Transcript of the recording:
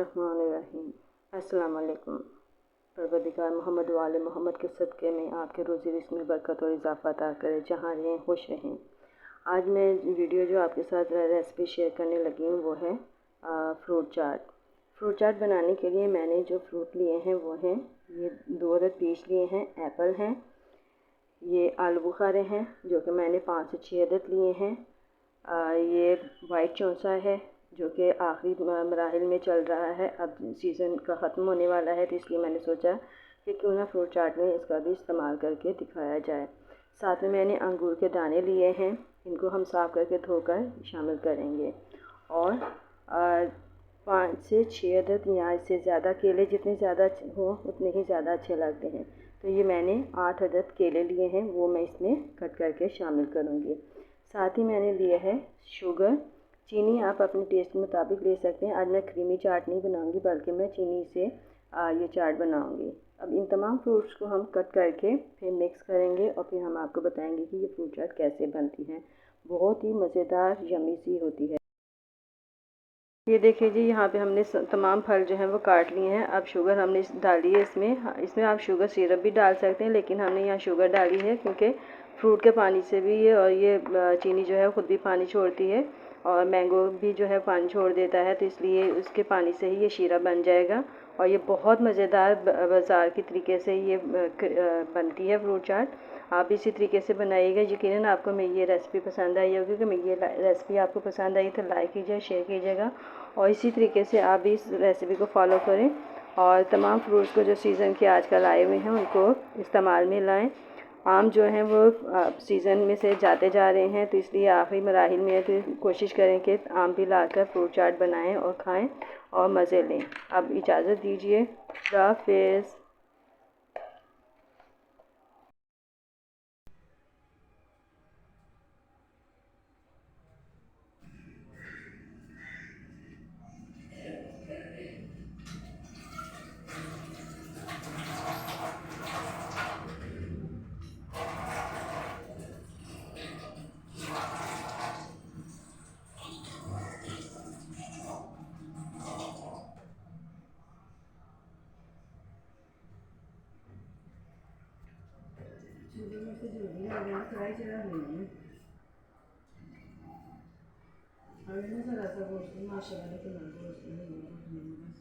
बिस्मिल्लाहिर्रहमानिर्रहीम। अस्सलाम वालेकुम। परवरदिगार मोहम्मद वाले मोहम्मद के सदक़े में आपके रोज़ी रिज़्क़ में बरकत और इजाफ़ा अता करे, जहाँ रहें खुश रहें। आज मैं वीडियो जो आपके साथ रेसिपी शेयर करने लगी हूँ वो है फ्रूट चाट। फ्रूट चाट बनाने के लिए मैंने जो फ्रूट लिए हैं वो हैं ये 2 अदद पीच लिए हैं, एप्पल हैं, ये आलू बुखारे हैं जो कि मैंने 5 से 6 अदद लिए हैं। ये वाइट चौंसा है जो कि आखिरी मराहिल में चल रहा है, अब सीज़न का ख़त्म होने वाला है, तो इसलिए मैंने सोचा कि क्यों ना फ्रूट चाट में इसका भी इस्तेमाल करके दिखाया जाए। साथ में मैंने अंगूर के दाने लिए हैं, इनको हम साफ़ करके धोकर शामिल करेंगे। और 5 से 6 अदद या इससे ज़्यादा केले, जितने ज़्यादा हो उतने ही ज़्यादा अच्छे लगते हैं। तो ये मैंने 8 अदद केले लिए हैं, वो मैं इसमें कट करके शामिल करूँगी। साथ ही मैंने लिए है शुगर, चीनी आप अपने टेस्ट के मुताबिक ले सकते हैं। आज मैं क्रीमी चाट नहीं बनाऊंगी बल्कि मैं चीनी से ये चाट बनाऊंगी। अब इन तमाम फ्रूट्स को हम कट करके फिर मिक्स करेंगे और फिर हम आपको बताएंगे कि ये फ्रूट चाट कैसे बनती है। बहुत ही मज़ेदार यम्मी सी होती है। ये देखिए जी, यहाँ पे हमने तमाम फल जो हैं वो काट लिए हैं। अब शुगर हमने डाली है इसमें आप शुगर सिरप भी डाल सकते हैं, लेकिन हमने यहाँ शुगर डाली है क्योंकि फ्रूट के पानी से भी ये और ये चीनी जो है ख़ुद भी पानी छोड़ती है और मैंगो भी जो है पानी छोड़ देता है, तो इसलिए उसके पानी से ही ये शीरा बन जाएगा। और ये बहुत मज़ेदार बाज़ार की तरीके से ये बनती है फ्रूट चाट। आप इसी तरीके से बनाइएगा। यकीनन आपको मेरी ये रेसिपी पसंद आई होगी। कि मेरी ये रेसिपी आपको पसंद आई तो लाइक कीजिए, शेयर कीजिएगा और इसी तरीके से आप भी इस रेसिपी को फॉलो करें और तमाम फ्रूट्स को जो सीज़न के आजकल आए हुए हैं उनको इस्तेमाल में लाएं। आम जो हैं वो सीज़न में से जाते जा रहे हैं, तो इसलिए आखिरी मराहिल में है, तो कोशिश करें कि आम भी लाकर फ्रूट चाट बनाएं और खाएं और मज़े लें। अब इजाज़त दीजिए, अल्लाह हाफ़िज़। चूल्हे में से जल्दी आ गया, कढ़ाई चढ़ा देनी है। और मैंने ज़रा सा गोश्त माशाल्लाह, लेकिन गोश्त नहीं है।